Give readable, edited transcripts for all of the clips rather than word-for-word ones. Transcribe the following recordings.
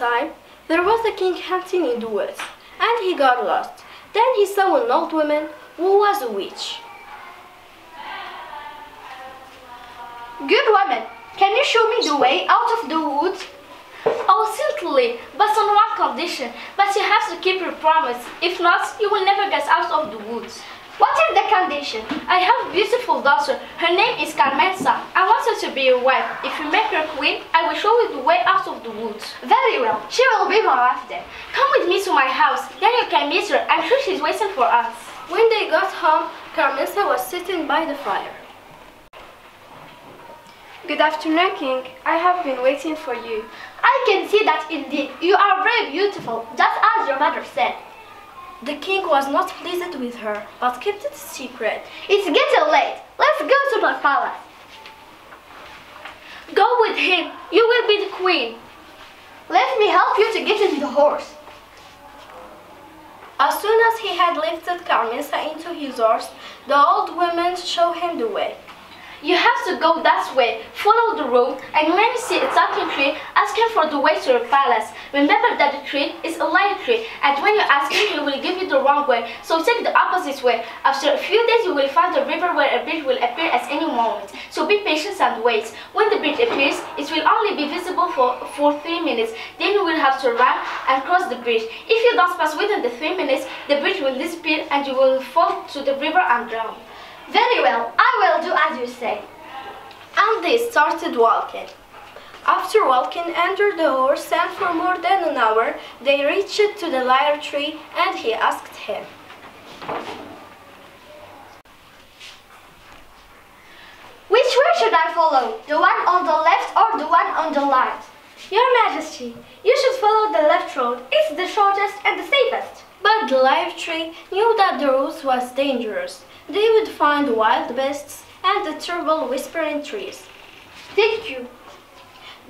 time, there was a king hunting in the woods, and he got lost. Then he saw an old woman who was a witch. Good woman, can you show me the way out of the woods? Oh, certainly, but on one condition. But you have to keep your promise. If not, you will never get out of the woods. What is the condition? I have a beautiful daughter. Her name is Camilla. I want her to be your wife. If you make her queen, I will show you the way out of the woods. Very well. She will be my wife then. Come with me to my house. Then you can meet her. I'm sure she's waiting for us. When they got home, Camilla was sitting by the fire. Good afternoon, King. I have been waiting for you. I can see that indeed. You are very beautiful, just as your mother said. The king was not pleased with her, but kept it secret. It's getting late. Let's go to my palace. Go with him. You will be the queen. Let me help you to get into the horse. As soon as he had lifted Camilla into his horse, the old woman showed him the way. You have to go that way, follow the road, and when you see a talking tree, ask him for the way to your palace. Remember that the tree is a lyre tree, and when you ask him, he will give you the wrong way, so take the opposite way. After a few days, you will find a river where a bridge will appear at any moment, so be patient and wait. When the bridge appears, it will only be visible for 3 minutes, then you will have to run and cross the bridge. If you don't pass within the 3 minutes, the bridge will disappear and you will fall to the river and drown. Very well, I will do as you say. And they started walking. After walking under the horse and for more than an hour, they reached to the lyre tree and he asked him. Which way should I follow? The one on the left or the one on the right? Your Majesty, you should follow the left road. It's the shortest and the safest. But the lyre tree knew that the route was dangerous. They would find wild beasts and the terrible whispering trees. Thank you.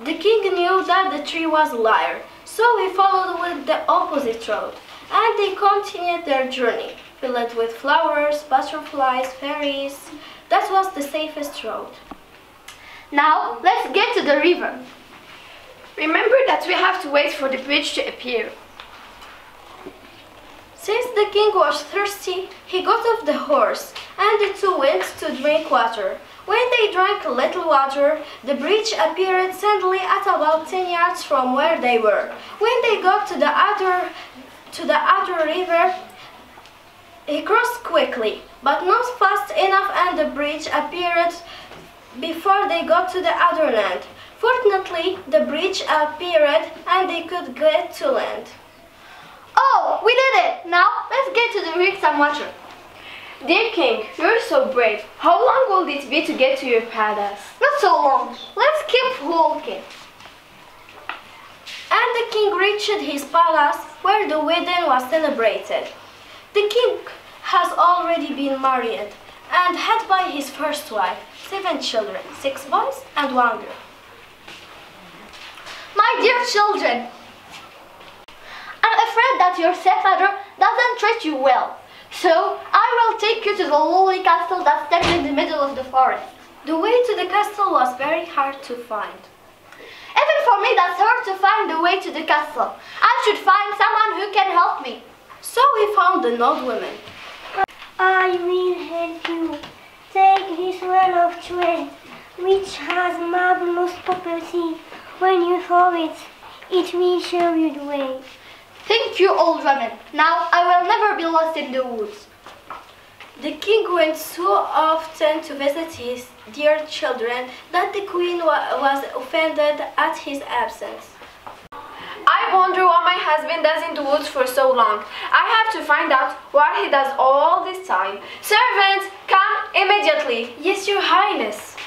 The king knew that the tree was a lyre, so he followed with the opposite road, and they continued their journey, filled with flowers, butterflies, fairies. That was the safest road. Now, let's get to the river. Remember that we have to wait for the bridge to appear. Since the king was thirsty, he got off the horse, and the two went to drink water. When they drank a little water, the bridge appeared suddenly at about 10 yards from where they were. When they got to the other river, he crossed quickly, but not fast enough, and the bridge appeared before they got to the other land. Fortunately, the bridge appeared, and they could get to land. Oh, we did it! Now, let's get to drink some water. Dear King, you're so brave. How long will it be to get to your palace? Not so long. Let's keep walking. And the king reached his palace, where the wedding was celebrated. The king has already been married, and had by his first wife 7 children, 6 boys and 1 girl. My dear children, I'm afraid that your stepfather doesn't treat you well. So, I will take you to the lonely castle that stands in the middle of the forest. The way to the castle was very hard to find. Even for me, that's hard to find the way to the castle. I should find someone who can help me. So he found an old woman. I will help you. Take this well of thread, which has marvelous property. When you throw it, it will show you the way. Thank you, old woman. Now I will never be lost in the woods. The king went so often to visit his dear children that the queen was offended at his absence. I wonder what my husband does in the woods for so long. I have to find out what he does all this time. Servants, come immediately. Yes, your highness.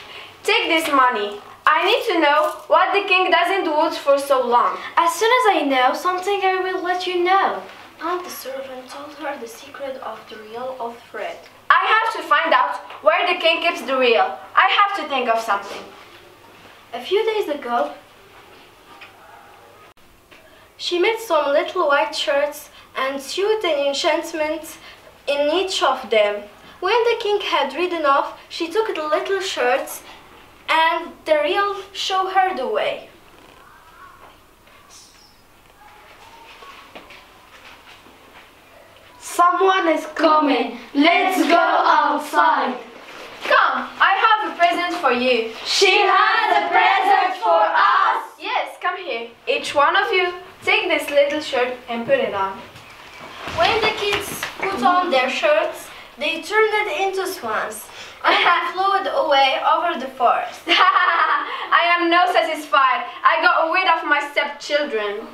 Take this money. I need to know what the king does in the woods for so long. As soon as I know something, I will let you know. And the servant told her the secret of the reel of thread. I have to find out where the king keeps the reel. I have to think of something. A few days ago, she made some little white shirts and sewed an enchantment in each of them. When the king had ridden off, she took the little shirts and the reel showed her the way. Someone is coming. Let's go outside. Come, I have a present for you. She has a present for us. Yes, come here. Each one of you, take this little shirt and put it on. When the kids put on their shirts, they turned it into swans and flew away over the forest. I am not satisfied. I got rid of my stepchildren.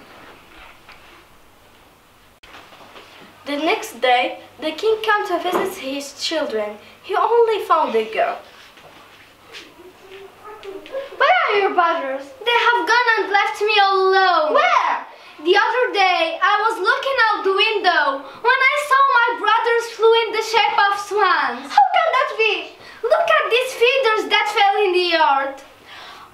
The next day, the king came to visit his children. He only found a girl. Where are your brothers? They have gone and left me alone. Where? The other day, I was looking out the window when I saw my brothers flew in the shape of swans. How can that be? Look at these feathers that fell in the earth.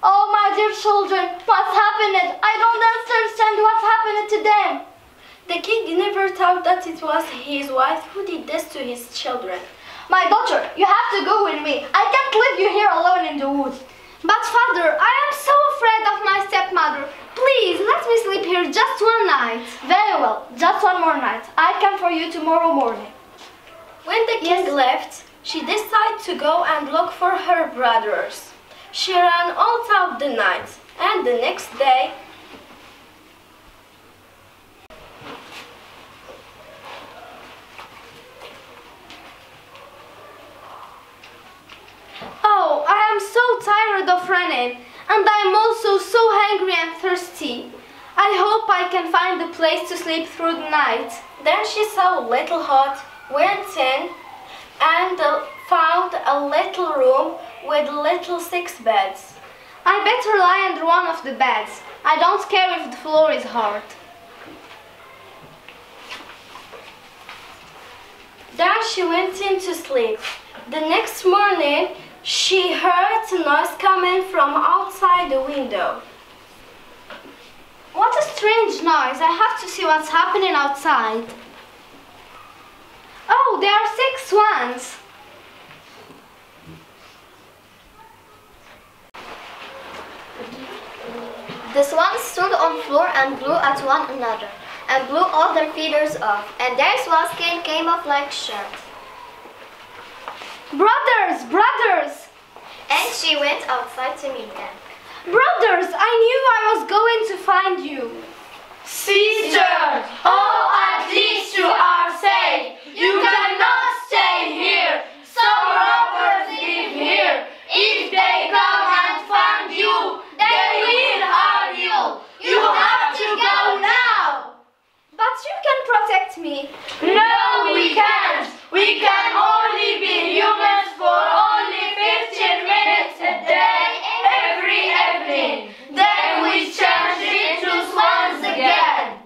Oh, my dear children, what's happened? I don't understand what's happened to them. The king never thought that it was his wife who did this to his children. My daughter, you have to go with me. I can't leave you here alone in the woods. But father, I am so afraid of my stepmother. Please, let me sleep here just one night. Very well, just one more night. I come for you tomorrow morning. When the king left, she decided to go and look for her brothers. She ran all through the night, and the next day, Oh, I am so tired of running, and I am also so hungry and thirsty. I hope I can find a place to sleep through the night. then she saw a little hut, went in, and found a little room with little 6 beds. I better lie under one of the beds. I don't care if the floor is hard. Then she went in to sleep. The next morning, she heard a noise coming from outside the window. What a strange noise. I have to see what's happening outside. Oh, there are 6 swans. The swans stood on the floor and blew at one another, and blew all their feathers off, and their swan skin came off like shirt. Brothers, brothers! And she went outside to meet them. Brothers, I knew I was going to find you. Sister, oh, at least you are safe. You cannot stay here. Some robbers live here. If they come and find you, they will harm you. You have to go now. But you can protect me. No, we can't. We can only be humans for only 15 minutes a day, every evening. Then we change into swans again.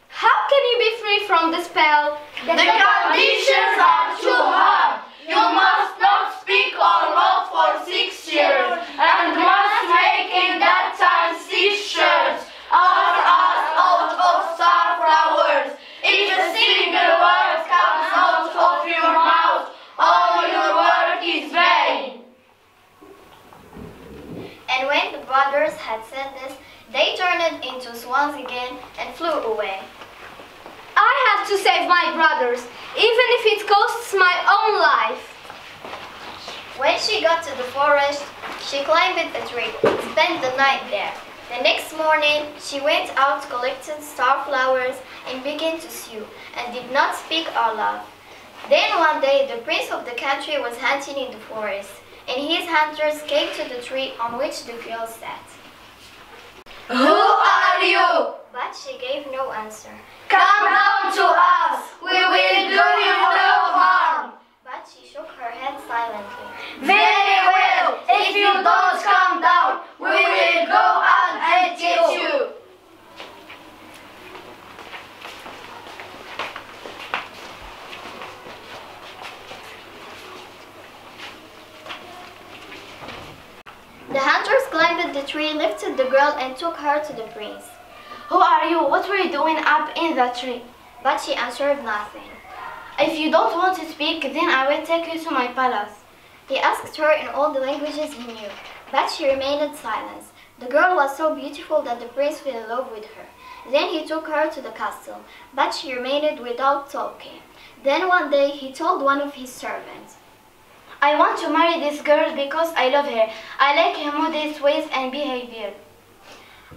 How can you be free from the spell? The conditions are too hard. You must not speak or walk for 6 years, and must make in that time 6 shirts, or us out of starflowers. If a single word comes out of your mouth, all your work is vain. And when the brothers had said this, they turned into swans again and flew away. I have to save my brothers, even if it costs my own life. When she got to the forest, she climbed a tree and spent the night there. The next morning, she went out, collected starflowers, and began to sew, and did not speak or laugh. Then one day, the prince of the country was hunting in the forest, and his hunters came to the tree on which the girl sat. Who are you? But she gave no answer. Come down to us. We will do you no harm. But she shook her head silently. Very well. If you don't come down, we will go out and get you. The hunters climbed the tree, lifted the girl, and took her to the prince. Who are you? What were you doing up in that tree? But she answered nothing. If you don't want to speak, then I will take you to my palace. He asked her in all the languages he knew, but she remained silent. The girl was so beautiful that the prince fell in love with her. Then he took her to the castle, but she remained without talking. Then one day he told one of his servants, I want to marry this girl because I love her. I like her modest ways and behavior.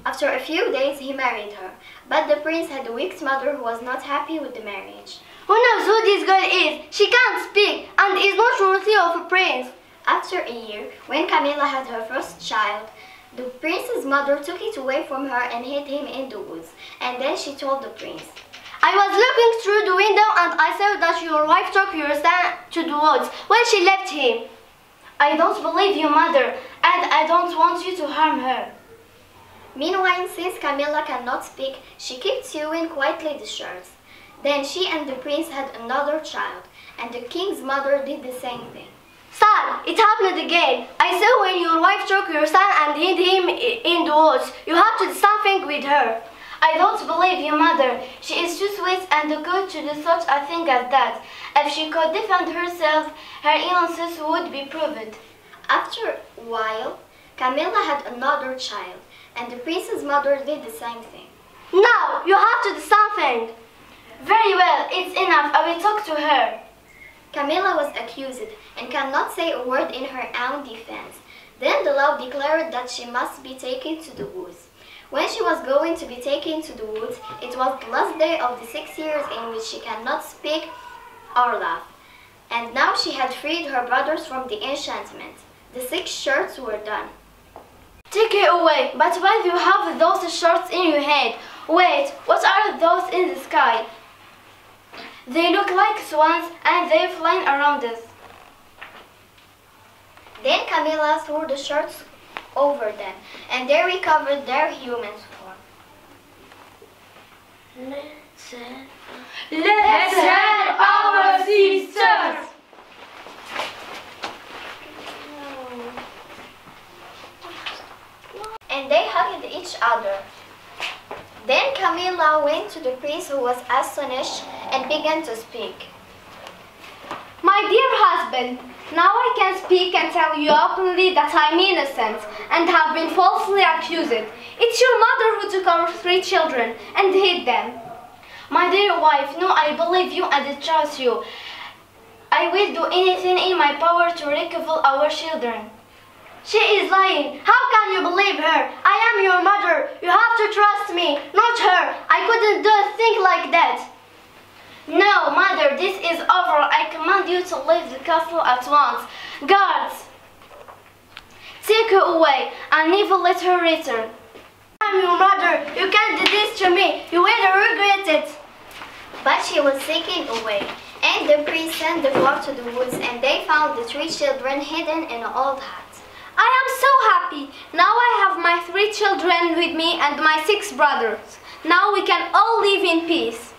After a few days he married her, but the prince had a weak mother who was not happy with the marriage. Who knows who this girl is? She can't speak and is not worthy of a prince. After a year, when Camilla had her first child, the prince's mother took it away from her and hid him in the woods, and then she told the prince, I was looking through the window and I saw that your wife took your son to the woods when she left him. I don't believe you, mother, and I don't want you to harm her. Meanwhile, since Camilla cannot speak, she kept sewing quietly the shirts. Then she and the prince had another child, and the king's mother did the same thing. Son, it happened again. I saw when your wife took your son and hid him in the woods. You have to do something with her. I don't believe you, mother. She is too sweet and good to do such a thing as that. If she could defend herself, her innocence would be proved. After a while, Camilla had another child, and the prince's mother did the same thing. Now, you have to do something. Very well, it's enough. I will talk to her. Camilla was accused and cannot say a word in her own defense. Then the law declared that she must be taken to the woods. When she was going to be taken to the woods, it was the last day of the 6 years in which she cannot speak or laugh. And now she had freed her brothers from the enchantment. The 6 shirts were done. Take it away, but why do you have those shorts in your head? Wait, what are those in the sky? They look like swans and they're flying around us. Then Camilla threw the shirts over them, and they recovered their human form. Let's help our sisters! And they hugged each other. Then Camilla went to the prince, who was astonished, and began to speak. My dear husband, now I can speak and tell you openly that I'm innocent and have been falsely accused. It's your mother who took our 3 children and hid them. My dear wife, no, I believe you and I trust you. I will do anything in my power to recover our children. She is lying. How can you believe her? I am your mother. You have to trust me, not her. I couldn't do a thing like that. No, mother, this is over. I command you to leave the castle at once. Guards, take her away and never let her return. I'm your mother. You can't do this to me. You will regret it. But she was taken away, and the prince sent the 4 to the woods, and they found the 3 children hidden in an old hut. I am so happy. Now I have my 3 children with me and my 6 brothers. Now we can all live in peace.